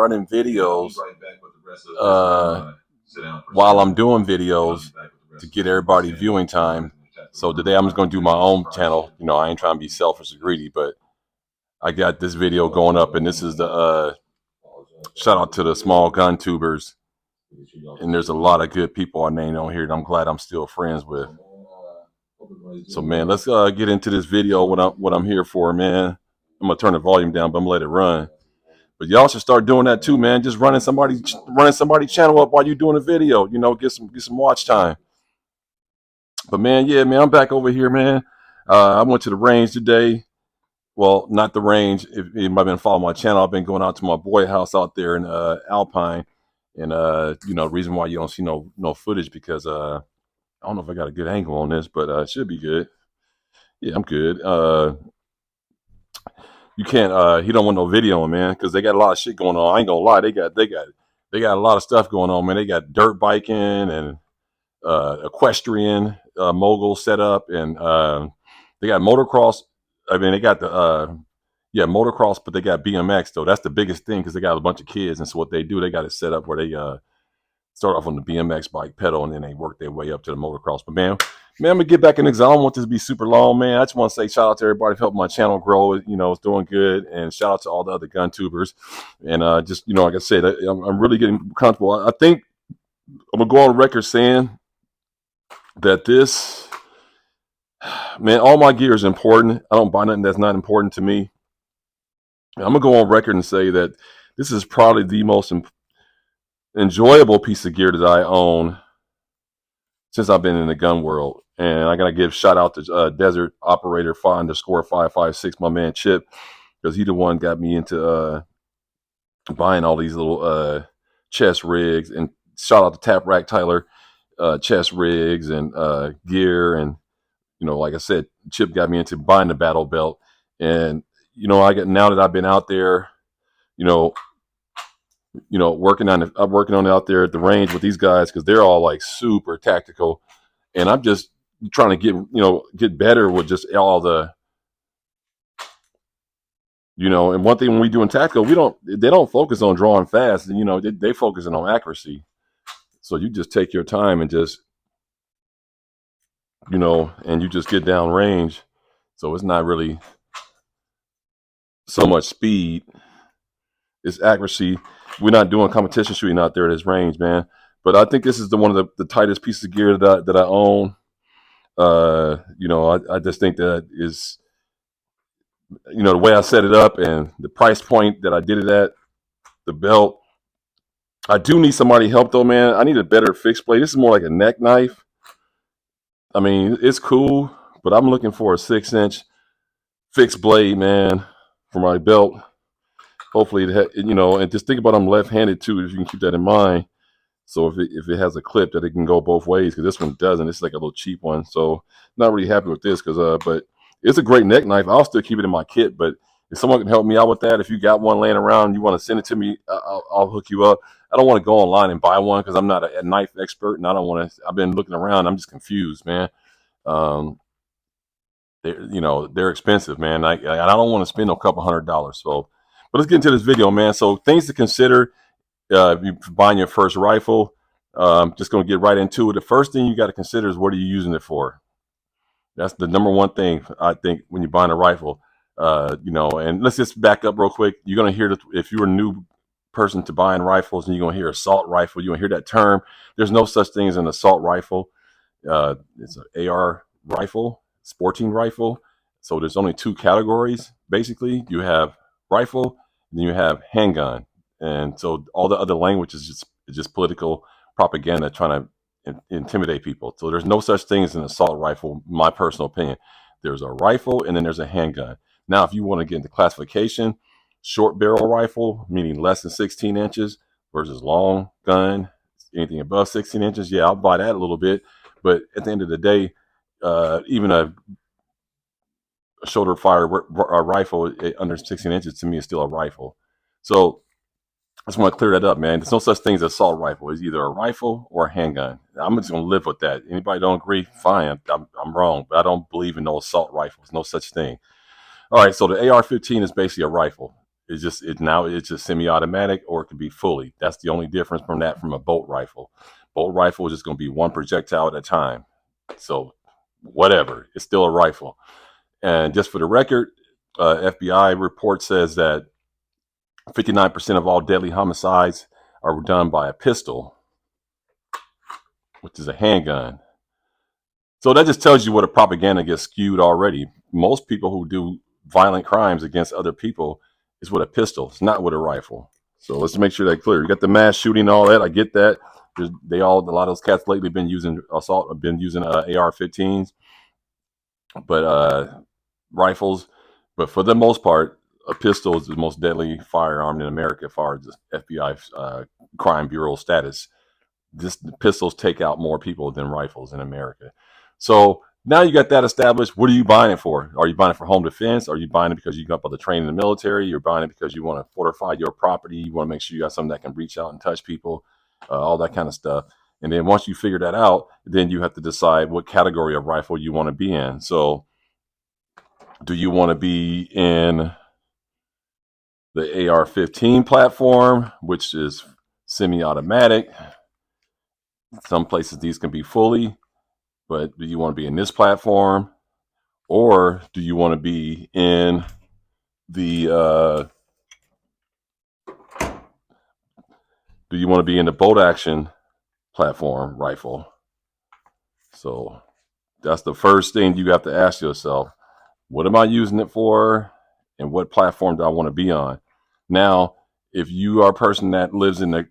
running videos while I'm doing videos to get everybody viewing time. So today I'm just going to do my own channel. You know, I ain't trying to be selfish or greedy, but I got this video going up, and this is the shout out to the small gun tubers. And there's a lot of good people I named on here that I'm glad I'm still friends with. So man, let's get into this video. What I'm here for, man. I'm gonna turn the volume down, but I'm gonna let it run. But y'all should start doing that too, man. Just running somebody's channel up while you're doing a video. You know, get some watch time. But man, yeah, man, I'm back over here, man. I went to the range today. Well, not the range. If you might have been following my channel, I've been going out to my boy house out there in Alpine. And you know, the reason why you don't see no footage because I don't know if I got a good angle on this, but it should be good. Yeah, I'm good. You can't he don't want no video, man, because they got a lot of shit going on. I ain't gonna lie, they got a lot of stuff going on, man. They got dirt biking and equestrian mogul set up, and they got motocross. I mean, they got the motocross, but they got BMX though. That's the biggest thing because they got a bunch of kids, and so what they do, they got it set up where they start off on the BMX bike pedal, and then they work their way up to the motocross. But man, I'm gonna get back in the I don't want this to be super long, man. I just want to say shout out to everybody for helping my channel grow. You know, it's doing good, and shout out to all the other gun tubers. And just, you know, like I said, I'm really getting comfortable. I think I'm gonna go on record saying that this, man, all my gear is important. I don't buy nothing that's not important to me. And I'm gonna go on record and say that this is probably the most enjoyable piece of gear that I own since I've been in the gun world. And I gotta give shout out to Desert Operator 5_556, my man Chip, because he the one got me into buying all these little chest rigs. And shout out to Tap Rack Tyler, chest rigs and gear. And you know, like I said, Chip got me into buying the Battle Belt. And you know, now that I've been out there, you know, working on it out there at the range with these guys because they're all like super tactical, and I'm just trying to get better with just all the, you know. And one thing when we do in tactical, they don't focus on drawing fast, and you know they focusing on accuracy. So you just take your time and just, you know, and you just get down range. So it's not really so much speed, it's accuracy. We're not doing competition shooting out there at this range, man. But I think this is one of the tightest pieces of gear that I own. You know, I just think that is, you know, the way I set it up and the price point that I did it at, the belt. I do need somebody help though, man. I need a better fixed blade. This is more like a neck knife. I mean, it's cool, but I'm looking for a 6-inch fixed blade, man, for my belt. Hopefully, you know, and just think about I'm left-handed too, if you can keep that in mind. So if it has a clip that it can go both ways, because this one doesn't. It's like a little cheap one. So not really happy with this, but it's a great neck knife. I'll still keep it in my kit. But if someone can help me out with that, if you got one laying around, you want to send it to me, I'll hook you up. I don't want to go online and buy one because I'm not a knife expert, and I don't want to. I've been looking around. I'm just confused, man. They're expensive, man. I don't want to spend a couple $100. So, but let's get into this video, man. So things to consider. If you're buying your first rifle, just going to get right into it. The first thing you got to consider is what are you using it for? That's the number one thing, I think, when you're buying a rifle. You know, and let's just back up real quick. You're going to hear, if you're a new person to buying rifles and you're going to hear assault rifle, you're going to hear that term. There's no such thing as an assault rifle. It's an AR rifle, sporting rifle. So there's only two categories, basically. You have rifle, and then you have handgun. And so all the other language is just political propaganda trying to intimidate people. So there's no such thing as an assault rifle, my personal opinion. There's a rifle and then there's a handgun. Now, if you want to get into classification, short barrel rifle, meaning less than 16 inches versus long gun, anything above 16 inches, yeah, I'll buy that a little bit. But at the end of the day, even a shoulder fire rifle under 16 inches to me is still a rifle. So I just want to clear that up, man. There's no such thing as an assault rifle. It's either a rifle or a handgun. I'm just going to live with that. Anybody don't agree? Fine. I'm wrong, but I don't believe in no assault rifles. No such thing. All right, so the AR-15 is basically a rifle. It's just semi-automatic, or it could be fully. That's the only difference from a bolt rifle. Bolt rifle is just going to be one projectile at a time. So whatever, it's still a rifle. And just for the record, FBI report says that 59% of all deadly homicides are done by a pistol, which is a handgun. So that just tells you what a propaganda gets skewed already. Most people who do violent crimes against other people is with a pistol. It's not with a rifle. So let's make sure that's clear. You got the mass shooting and all that. I get that. A lot of those cats lately have been using AR-15s, but rifles. But for the most part, a pistol is the most deadly firearm in America as far as the FBI crime bureau status. Pistols take out more people than rifles in America. So now you got that established. What are you buying it for? Are you buying it for home defense? Are you buying it because you got up on the train in the military? You're buying it because you want to fortify your property. You want to make sure you got something that can reach out and touch people, all that kind of stuff. And then once you figure that out, then you have to decide what category of rifle you want to be in. So do you want to be in the AR-15 platform, which is semi-automatic? Some places these can be fully, but do you want to be in this platform, or do you want to be in the bolt action platform rifle? So that's the first thing you have to ask yourself. What am I using it for, and what platform do I want to be on? Now, if you are a person that lives in the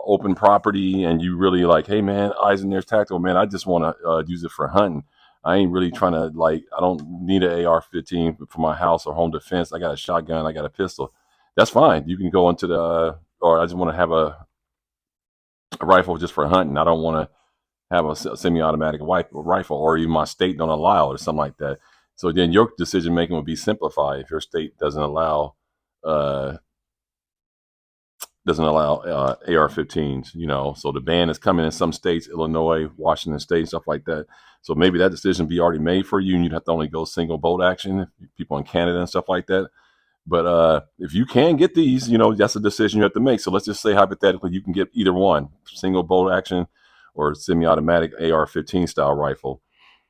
open property and you really like, hey man, eyes and ears tactical, man, I just want to use it for hunting. I ain't really trying to I don't need an AR-15 for my house or home defense. I got a shotgun, I got a pistol. That's fine. You can go into or I just want to have a rifle just for hunting. I don't want to have a semi-automatic rifle, or even my state don't allow it or something like that. So then your decision making would be simplified if your state doesn't allow AR-15s. So the ban is coming in some states, Illinois, Washington State, stuff like that. So maybe that decision be already made for you, and you'd have to only go single bolt action. People in Canada and stuff like that. But if you can get these, that's a decision you have to make. So let's just say hypothetically you can get either one, single bolt action or semi-automatic AR-15 style rifle.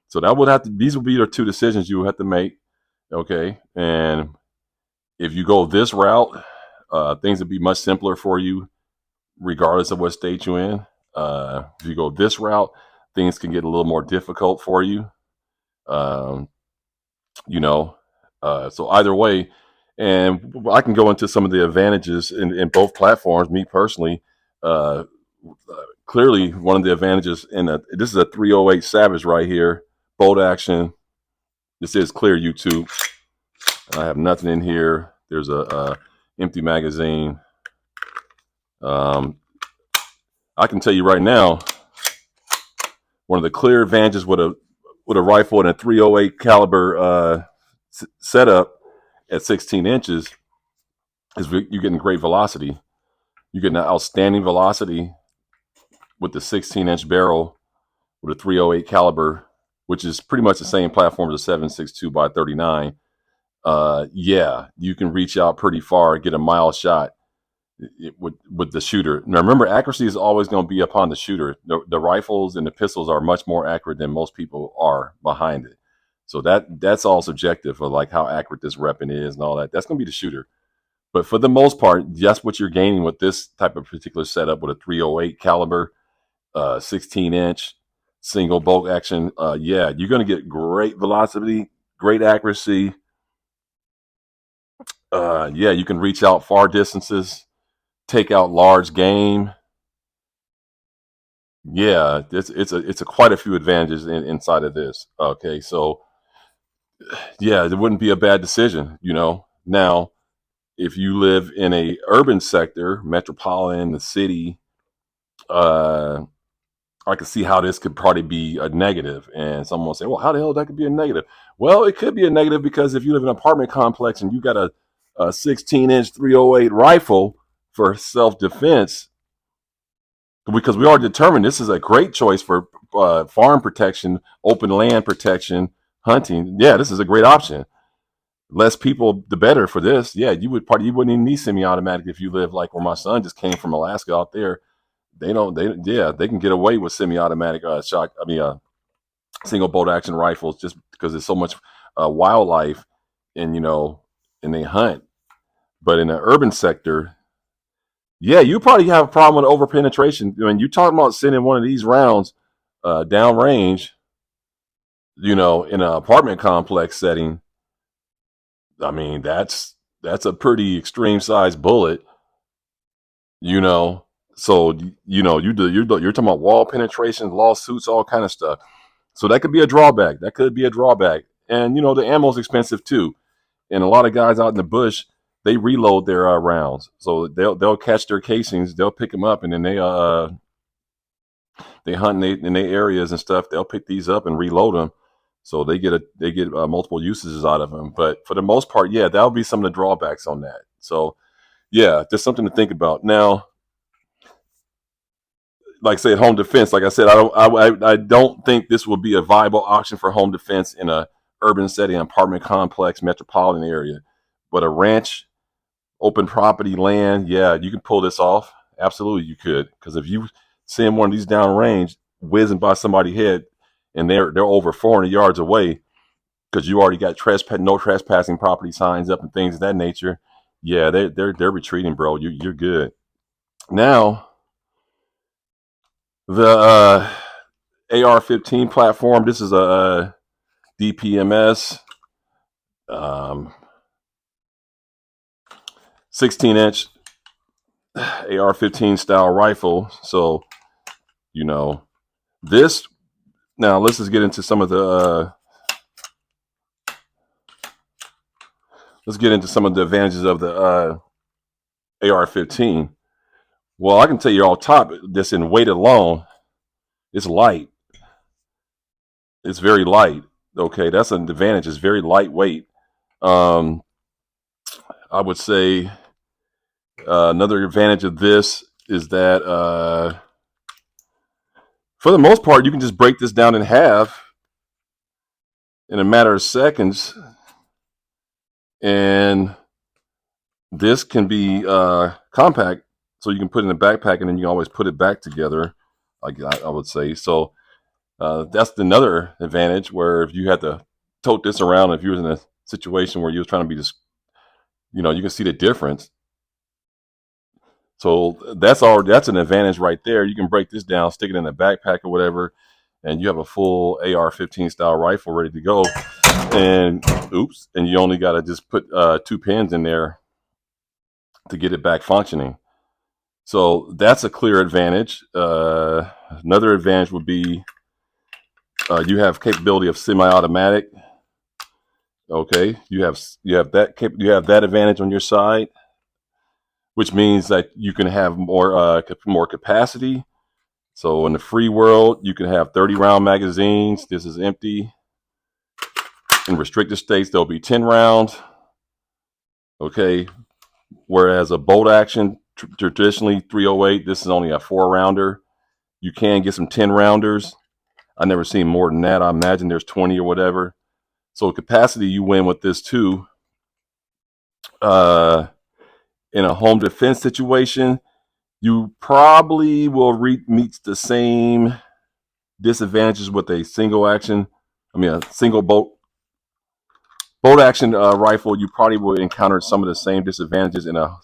So these would be the two decisions you would have to make. Okay. And if you go this route, things would be much simpler for you, regardless of what state you're in. If you go this route, things can get a little more difficult for you. So either way, and I can go into some of the advantages in both platforms. Me personally, clearly one of the advantages this is a 308 Savage right here, bolt action. This is clear YouTube. I have nothing in here. There's a empty magazine. I can tell you right now, one of the clear advantages with a rifle in a 308 caliber setup at 16 inches is you're getting great velocity. You're getting an outstanding velocity with the 16-inch barrel with a 308 caliber, which is pretty much the same platform as a 7.62 by 39. You can reach out pretty far, get a mile shot with the shooter. Now remember, accuracy is always going to be upon the shooter. The rifles and the pistols are much more accurate than most people are behind it. So that's all subjective of how accurate this weapon is and all that. That's going to be the shooter. But for the most part, that's what you're gaining with this type of particular setup with a 308 caliber, 16-inch single bolt action. You're going to get great velocity, great accuracy. You can reach out far distances, take out large game. It's quite a few advantages inside of this. Okay, so it wouldn't be a bad decision. Now if you live in a urban sector, metropolitan, the city, I can see how this could probably be a negative. And someone will say, well, how the hell that could be a negative? Well, it could be a negative because if you live in an apartment complex and you got a 16-inch 308 rifle for self-defense, because we already determined this is a great choice for farm protection, open land protection, hunting. Yeah, this is a great option. less people, the better for this. Yeah, you wouldn't even need semi-automatic if you live like where my son just came from Alaska out there. They can get away with semi-automatic single bolt action rifles just because there's so much wildlife and and they hunt. But in the urban sector, yeah, you probably have a problem with over penetration. When you talking about sending one of these rounds downrange, in an apartment complex setting, I mean that's a pretty extreme size bullet, you know. So you're talking about wall penetration, lawsuits, all kind of stuff. So that could be a drawback. And the ammo's expensive too. And a lot of guys out in the bush, they reload their rounds. So they'll catch their casings, they'll pick them up, and then they hunt in their areas and stuff. They'll pick these up and reload them. So they get multiple usages out of them. But for the most part, yeah, that'll be some of the drawbacks on that. So yeah, just something to think about. Now, like I said, home defense. Like I said, I don't think this will be a viable option for home defense in a urban setting, apartment complex, metropolitan area. But a ranch, open property, land, yeah, you can pull this off. Absolutely, you could. Because if you send one of these downrange whizzing by somebody's head, and they're over 400 yards away, because you already got no trespassing property signs up and things of that nature. Yeah, they're retreating, bro. You're good. Now, the AR-15 platform. This is a DPMS, 16-inch AR-15 style rifle. So, this. Now let's just get into some of the. Let's get into some of the advantages of the AR-15. Well, I can tell you off top, this in weight alone, it's light. It's very light. Okay, that's an advantage. It's very lightweight. I would say another advantage of this is that for the most part, you can just break this down in half in a matter of seconds, and this can be compact, so you can put it in a backpack, and then you can always put it back together. I would say so. That's another advantage, where if you had to tote this around, if you was in a situation where you was trying to be just, you can see the difference. So that's an advantage right there. You can break this down, stick it in a backpack or whatever, and you have a full AR-15 style rifle ready to go. And you only got to just put 2 pins in there to get it back functioning. So that's a clear advantage. Another advantage would be you have capability of semi-automatic. Okay, you have that advantage on your side, which means that you can have more capacity. So in the free world, you can have 30 round magazines. This is empty. In restricted states, there'll be 10 rounds. Okay, whereas a bolt action, traditionally 308, this is only a 4-rounder. You can get some 10 rounders. I've never seen more than that. I imagine there's 20 or whatever. So capacity, you win with this too. In a home defense situation, you probably will meet the same disadvantages with a single bolt action rifle. You probably will encounter some of the same disadvantages in a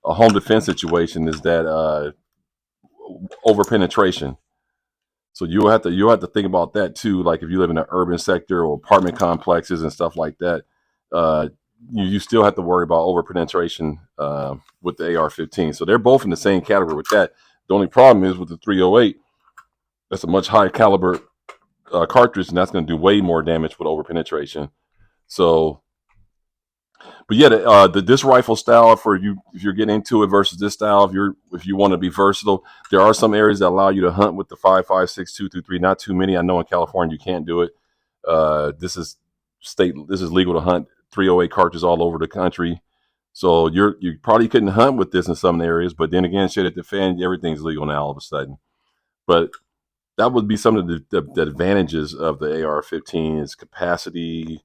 home defense situation. Is that over penetration? So you'll have to think about that too. Like if you live in an urban sector or apartment complexes and stuff like that, you still have to worry about over penetration with the AR-15. So they're both in the same category with that. The only problem is with the 308, that's a much higher caliber cartridge, and that's going to do way more damage with over penetration. So, but yeah, this rifle style, for you, if you're getting into it versus this style, if you want to be versatile, there are some areas that allow you to hunt with the 5.56 223. Not too many. I know in California you can't do it. This is legal to hunt 308 cartridges all over the country. So you probably couldn't hunt with this in some areas, but then again, shit at the fan, everything's legal now all of a sudden. But that would be some of the advantages of the AR-15 is capacity,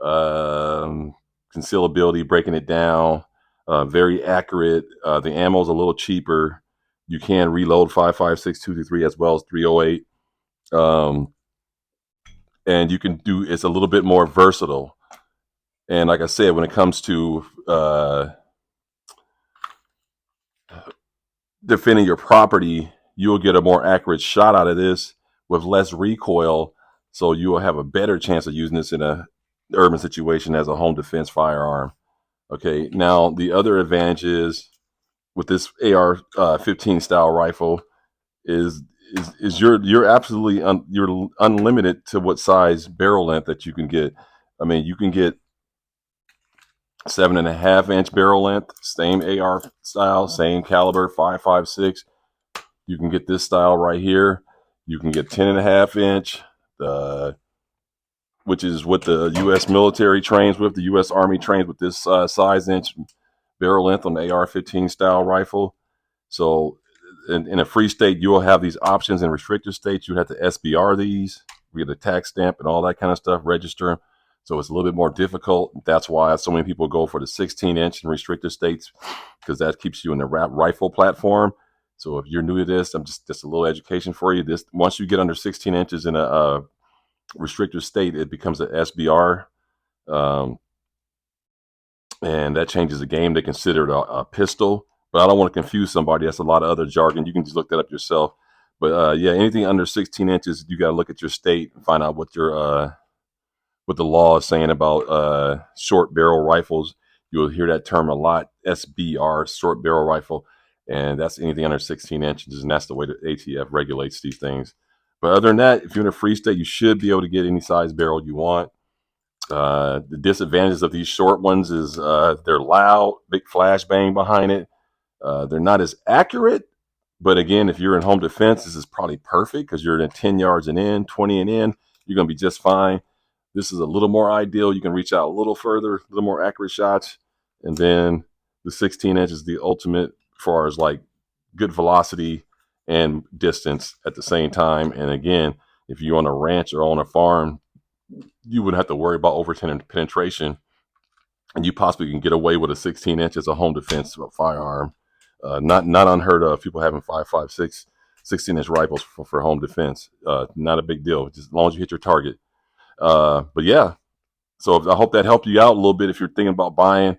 concealability, breaking it down, very accurate. The ammo's a little cheaper. You can reload 5.56, 223 as well as 308. And you can do it's a little bit more versatile. And like I said, when it comes to defending your property, you'll get a more accurate shot out of this with less recoil. So you will have a better chance of using this in a urban situation as a home defense firearm. Okay. Now the other advantage is with this AR-15 style rifle is you're absolutely you're unlimited to what size barrel length that you can get. I mean, you can get 7.5-inch barrel length, same AR style, same caliber, 5.56. You can get this style right here. You can get 10.5-inch, which is what the U.S. military trains with. The U.S. Army trains with this size inch barrel length on the AR-15 style rifle. So in a free state, you will have these options. In restricted states, you have to SBR these, get a tax stamp and all that kind of stuff, register them. So it's a little bit more difficult. That's why so many people go for the 16-inch in restricted states, because that keeps you in the rifle platform. So if you're new to this, I'm just a little education for you. This once you get under 16 inches in a restricted state, it becomes an SBR, and that changes the game. They consider it a pistol, but I don't want to confuse somebody. That's a lot of other jargon. You can just look that up yourself. But yeah, anything under 16 inches, you got to look at your state and find out what your what the law is saying about short barrel rifles. You'll hear that term a lot, SBR, short barrel rifle, and that's anything under 16 inches, and that's the way the ATF regulates these things. But other than that, if you're in a free state, you should be able to get any size barrel you want. The disadvantages of these short ones is they're loud, big flashbang behind it. They're not as accurate, but again, if you're in home defense, this is probably perfect because you're in 10 yards and in, 20 and in, you're going to be just fine. This is a little more ideal. You can reach out a little further, a little more accurate shots. And then the 16-inch is the ultimate as far as like good velocity and distance at the same time. And again, if you're on a ranch or on a farm, you wouldn't have to worry about over penetration. And you possibly can get away with a 16-inch as a home defense firearm. Not unheard of. People having 5.56, 16-inch rifles for home defense. Not a big deal, just as long as you hit your target. But yeah, so I hope that helped you out a little bit. If you're thinking about buying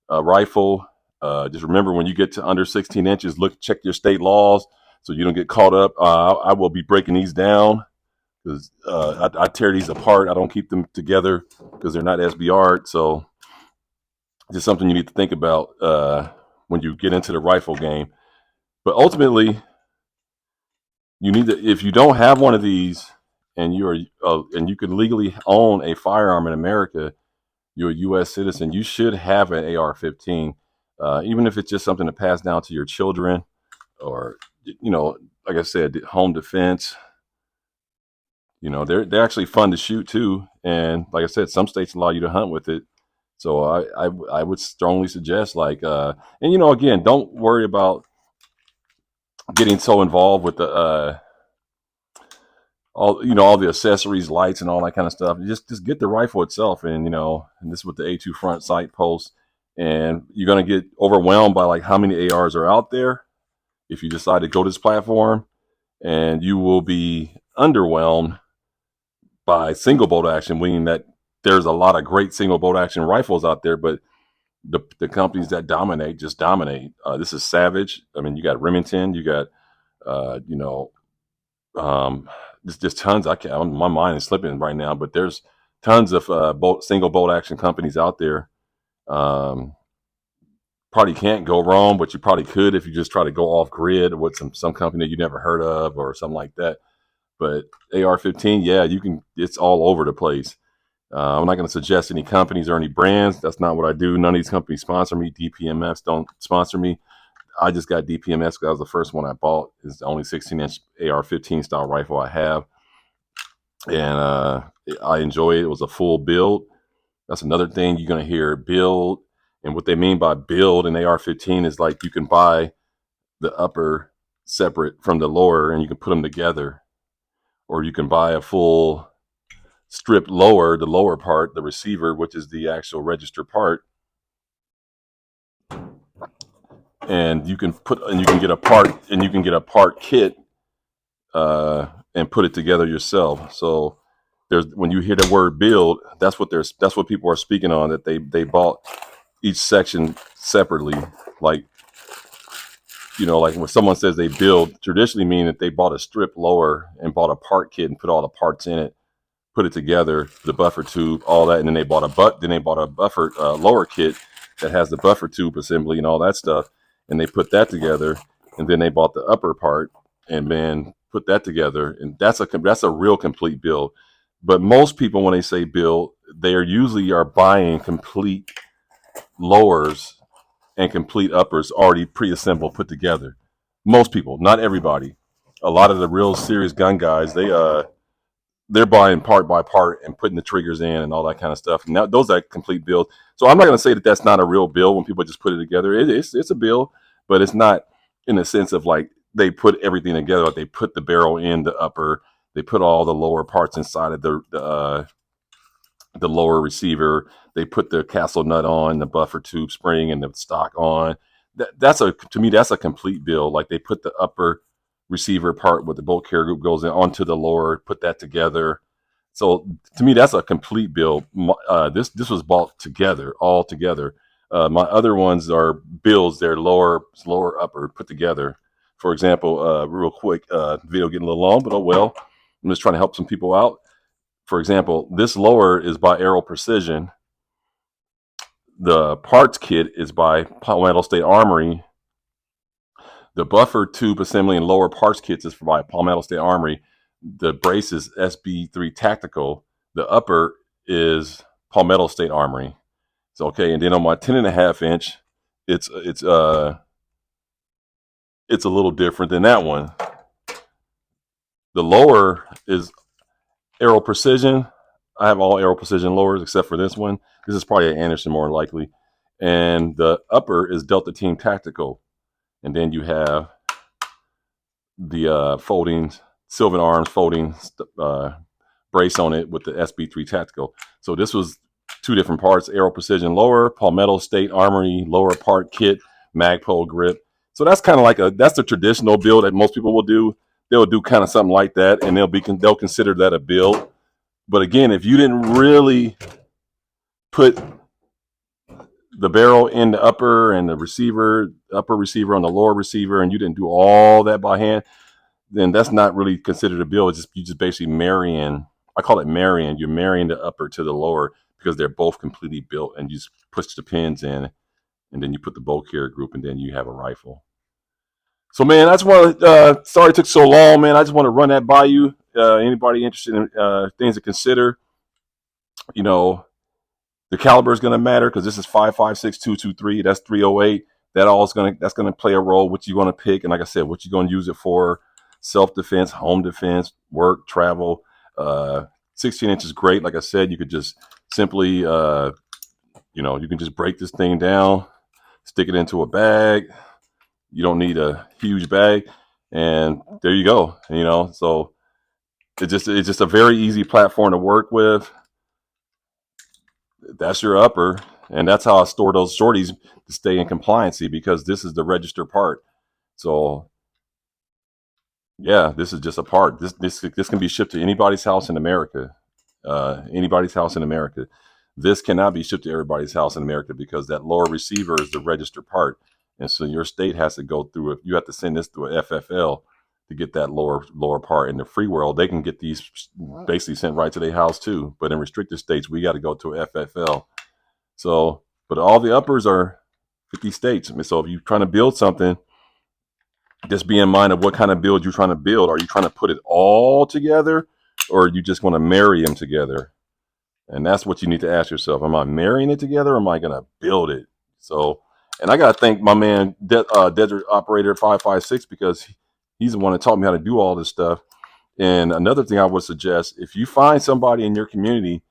a rifle, just remember when you get to under 16 inches, check your state laws so you don't get caught up. I will be breaking these down because I tear these apart. I don't keep them together because they're not SBR'd. So just something you need to think about when you get into the rifle game. But ultimately, you need to, if you don't have one of these, and and you can legally own a firearm in America, you're a U.S. citizen, you should have an AR-15, even if it's just something to pass down to your children, or like I said, home defense. They're actually fun to shoot too, and like I said, some states allow you to hunt with it. So I would strongly suggest and again, don't worry about getting so involved with the all the accessories, lights, and all that kind of stuff. Just get the rifle itself, and this is what the A2 front sight posts, and you're gonna get overwhelmed by like how many ARs are out there if you decide to go to this platform, and you will be underwhelmed by single bolt action, meaning that there's a lot of great single bolt action rifles out there, but the companies that dominate just dominate. This is Savage. I mean, you got Remington, you got there's just tons. My mind is slipping right now, but there's tons of single bolt action companies out there. Probably can't go wrong, but you probably could if you just try to go off grid with some company that you never heard of or something like that. But AR-15, yeah, you can. It's all over the place. I'm not going to suggest any companies or any brands. That's not what I do. None of these companies sponsor me. DPMS don't sponsor me. I just got DPMS because that was the first one I bought. It's the only 16-inch AR-15 style rifle I have, and I enjoy it. It was a full build. That's another thing you're going to hear, build. And what they mean by build in AR-15 is like you can buy the upper separate from the lower and you can put them together, or you can buy a full stripped lower, the lower part, the receiver, which is the actual register part, and you can get a part kit and put it together yourself. So there's when you hear the word build, that's what people are speaking on, that they bought each section separately. Like, like when someone says they build, traditionally mean that they bought a strip lower and bought a part kit and put all the parts in it, put it together, the buffer tube, all that, and then they bought a buffer lower kit that has the buffer tube assembly and all that stuff, and they put that together, and then they bought the upper part and then put that together, and that's a real complete build. But most people, when they say build, they are usually buying complete lowers and complete uppers already pre-assembled, put together. Most people, not everybody. A lot of the real serious gun guys, they're buying part by part and putting the triggers in and all that kind of stuff. And those are complete builds. So I'm not going to say that that's not a real build when people just put it together. It's a build, but it's not in the sense of like they put everything together. Like they put the barrel in the upper, they put all the lower parts inside of the lower receiver. They put the castle nut on, the buffer tube spring, and the stock on. To me, that's a complete build. Like they put the upper receiver part with the bolt carrier group goes in onto the lower, put that together. So to me, that's a complete build. This was bought together, all together. My other ones are builds. They're lower, upper, put together. For example, real quick, video getting a little long, but oh well. I'm just trying to help some people out. For example, this lower is by Aero Precision. The parts kit is by Palmetto State Armory. The buffer tube assembly and lower parts kits is by Palmetto State Armory. The brace is SB3 Tactical. The upper is Palmetto State Armory. So okay, and then on my 10.5 inch, it's a little different than that one. The lower is Aero Precision. I have all Aero Precision lowers except for this one. This is probably an Anderson more likely. And the upper is Delta Team Tactical. And then you have the folding Sylvan Arms folding brace on it with the SB3 Tactical. So this was two different parts: Aero Precision lower, Palmetto State Armory lower part kit, Magpul grip. So that's kind of like that's the traditional build that most people will do. They'll do kind of something like that, and they'll consider that a build. But again, if you didn't really put the barrel in the upper and the upper receiver on the lower receiver, and you didn't do all that by hand, then that's not really considered a build. You just basically marrying. I call it marrying. You're marrying the upper to the lower because they're both completely built, and you just push the pins in, and then you put the bolt carrier group, and then you have a rifle. So, man, I just want to. Sorry it took so long, man. I just want to run that by you. Anybody interested in things to consider? The caliber is going to matter because this is 5.56 223. That's 308. That's going to play a role. What you want to pick, and like I said, what you're going to use it for: self-defense, home defense, work, travel. 16 inch is great. Like I said, you could just simply, you can just break this thing down, stick it into a bag. You don't need a huge bag, and there you go. So it's just a very easy platform to work with. That's your upper, and that's how I store those shorties to stay in compliancy, because this is the register part. So yeah, this is just a part. This can be shipped to anybody's house in America. Anybody's house in America. This cannot be shipped to everybody's house in America because that lower receiver is the register part, and so your state has to go through it. You have to send this to a FFL to get that lower part. In the free world, they can get these basically sent right to their house too. But in restricted states, we got to go to a FFL. So, but all the uppers are 50 states. So if you're trying to build something, just be in mind of what kind of build you're trying to build. Are you trying to put it all together, or you just want to marry them together? And that's what you need to ask yourself. Am I marrying it together, or am I going to build it? So, and I got to thank my man, Desert Operator 556, because he's the one that taught me how to do all this stuff. And another thing I would suggest, if you find somebody in your community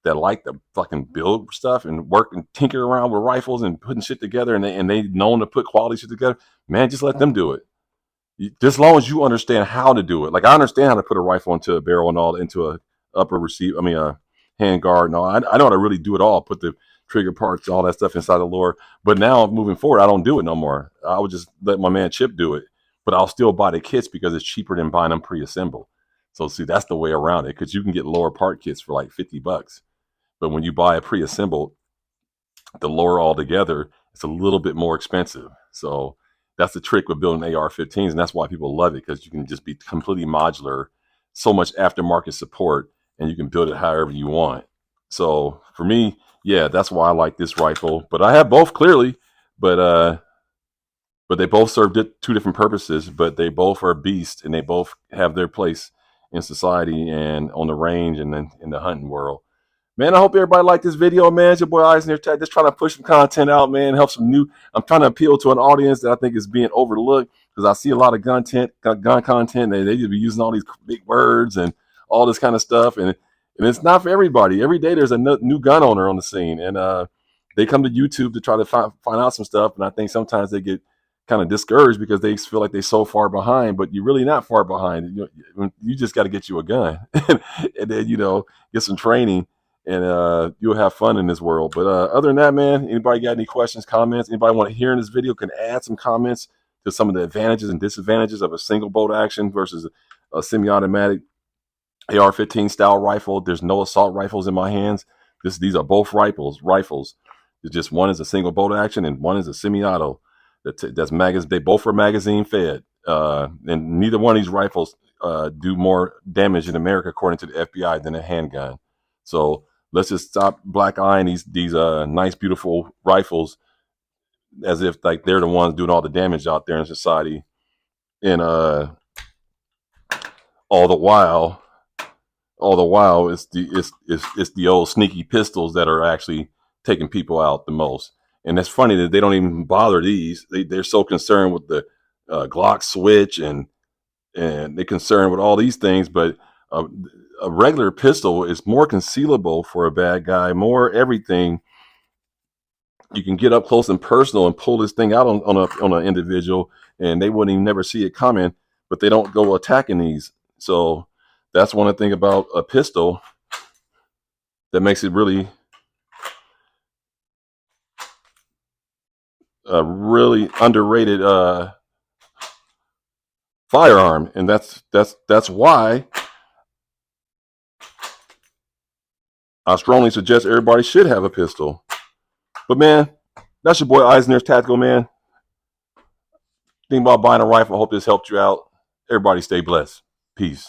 that like to fucking build stuff and work and tinker around with rifles and putting shit together, and they known to put quality shit together, man, just let them do it. Just as long as you understand how to do it. Like, I understand how to put a rifle into a barrel and all into upper receiver. I mean, hand guard. No, I know how to really do it all. Put the trigger parts, all that stuff inside the lower. But now moving forward, I don't do it no more. I would just let my man Chip do it. But I'll still buy the kits because it's cheaper than buying them pre-assembled. So see, that's the way around it, because you can get lower part kits for like $50. But when you buy a pre-assembled, the lower altogether, it's a little bit more expensive. So that's the trick with building AR-15s, and that's why people love it, because you can just be completely modular, so much aftermarket support, and you can build it however you want. So for me, yeah, that's why I like this rifle. But I have both, clearly, but they both serve two different purposes. But they both are beasts, and they both have their place in society and on the range and then in the hunting world. Man, I hope everybody liked this video, man. It's your boy Eisner Tech, just trying to push some content out, man. Help some new. I'm trying to appeal to an audience that I think is being overlooked, because I see a lot of gun content. They just be using all these big words and all this kind of stuff, and it's not for everybody. Every day there's a new gun owner on the scene, and they come to YouTube to try to find out some stuff. And I think sometimes they get kind of discouraged because they feel like they're so far behind, but you're really not far behind. You just got to get you a gun and then get some training, and you'll have fun in this world. But other than that, man, anybody got any questions, comments? Anybody want to hear in this video can add some comments to some of the advantages and disadvantages of a single bolt action versus a semi-automatic AR-15 style rifle. There's no assault rifles in my hands. These are both rifles. It's just one is a single bolt action and one is a semi-auto. They both are magazine fed, and neither one of these rifles do more damage in America, according to the FBI, than a handgun. So let's just stop black eyeing these nice, beautiful rifles as if like they're the ones doing all the damage out there in society, and all the while it's the old sneaky pistols that are actually taking people out the most. And it's funny that they don't even bother these. They're so concerned with the Glock switch, and they're concerned with all these things. But a regular pistol is more concealable for a bad guy, more everything. You can get up close and personal and pull this thing out on an individual, and they wouldn't even never see it coming. But they don't go attacking these. So that's one thing about a pistol that makes it really a really underrated firearm, and that's why I strongly suggest everybody should have a pistol. But man, that's your boy Eisner's Tactical, man. Think about buying a rifle. I hope this helped you out. Everybody stay blessed. Peace.